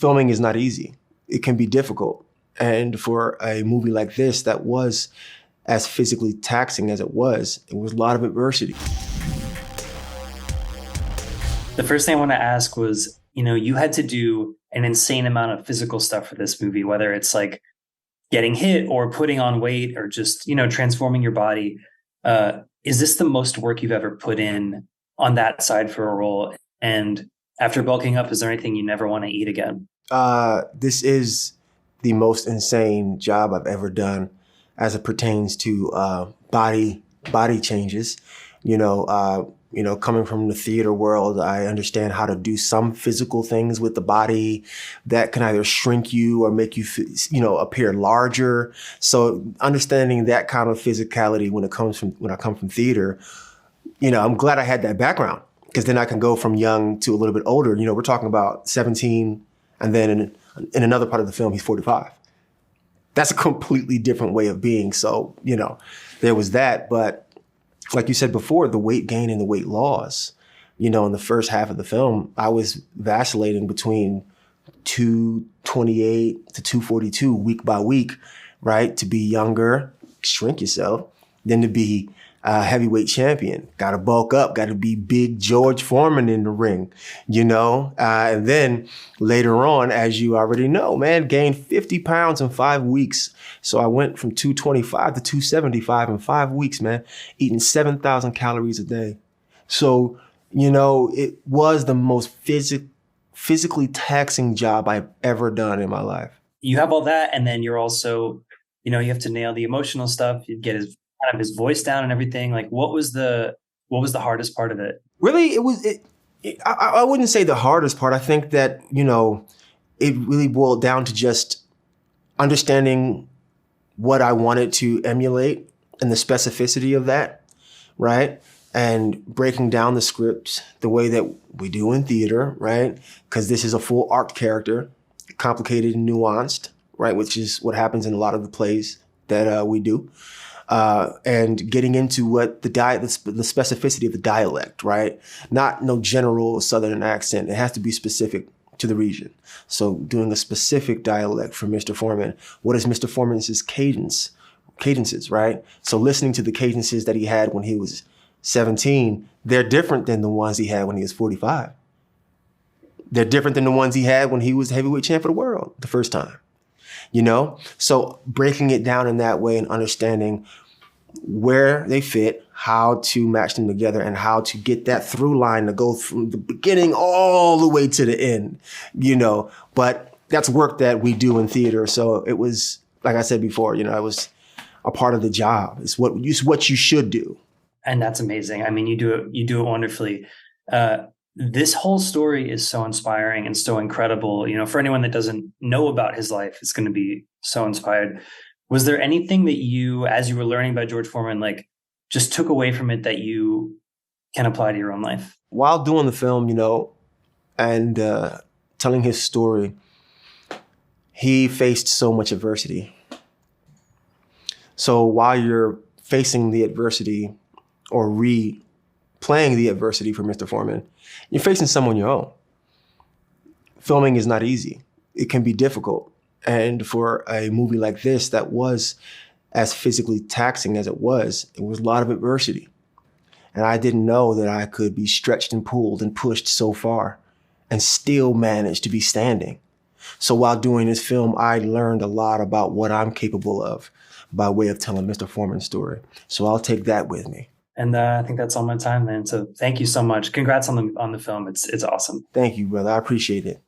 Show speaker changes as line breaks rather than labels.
filming is not easy. It can be difficult. And for a movie like this that was as physically taxing as it was a lot of adversity.
The first thing I want to ask was, you had to do an insane amount of physical stuff for this movie, whether it's like getting hit or putting on weight or just, transforming your body. Is this the most work you've ever put in on that side for a role? And after bulking up, is there anything you never want to eat again?
This is the most insane job I've ever done as it pertains to body changes. Coming from the theater world, I understand how to do some physical things with the body that can either shrink you or make you, appear larger. So understanding that kind of physicality when I come from theater, I'm glad I had that background, because then I can go from young to a little bit older. We're talking about 17, and then in another part of the film, he's 45. That's a completely different way of being. So, there was that. But like you said before, the weight gain and the weight loss, in the first half of the film, I was vacillating between 228 to 242 week by week, right? To be younger, shrink yourself, then to be a heavyweight champion. Got to bulk up, got to be big George Foreman in the ring, and then later on, as you already know, man, gained 50 pounds in 5 weeks. So I went from 225 to 275 in 5 weeks, man, eating 7,000 calories a day. So, it was the most physically taxing job I've ever done in my life.
You have all that, and then you're also, you have to nail the emotional stuff. You get his voice down and everything. Like, what was the hardest part of it?
Really, I wouldn't say the hardest part. I think that, it really boiled down to just understanding what I wanted to emulate and the specificity of that, right? And breaking down the script the way that we do in theater, right? Because this is a full arc character, complicated and nuanced, right? Which is what happens in a lot of the plays that we do. And getting into what the specificity of the dialect, right? No general Southern accent. It has to be specific to the region. So doing a specific dialect for Mr. Foreman. What is Mr. Foreman's cadences, right? So listening to the cadences that he had when he was 17, they're different than the ones he had when he was 45. They're different than the ones he had when he was the heavyweight champ of the world the first time. So breaking it down in that way and understanding where they fit, how to match them together, and how to get that through line to go from the beginning all the way to the end, but that's work that we do in theater. So it was, like I said before, it was a part of the job. It's what you should do.
And that's amazing. I mean, you do it wonderfully. This whole story is so inspiring and so incredible. For anyone that doesn't know about his life, it's going to be so inspired. Was there anything that you, as you were learning about George Foreman, like just took away from it that you can apply to your own life?
While doing the film, and telling his story, he faced so much adversity. So while you're facing the adversity or replaying the adversity for Mr. Foreman, you're facing some on your own. Filming is not easy. It can be difficult. And for a movie like this that was as physically taxing as it was a lot of adversity. And I didn't know that I could be stretched and pulled and pushed so far and still manage to be standing. So while doing this film, I learned a lot about what I'm capable of by way of telling Mr. Foreman's story. So I'll take that with me.
And I think that's all my time, man. So thank you so much. Congrats on the film. It's awesome.
Thank you, brother. I appreciate it.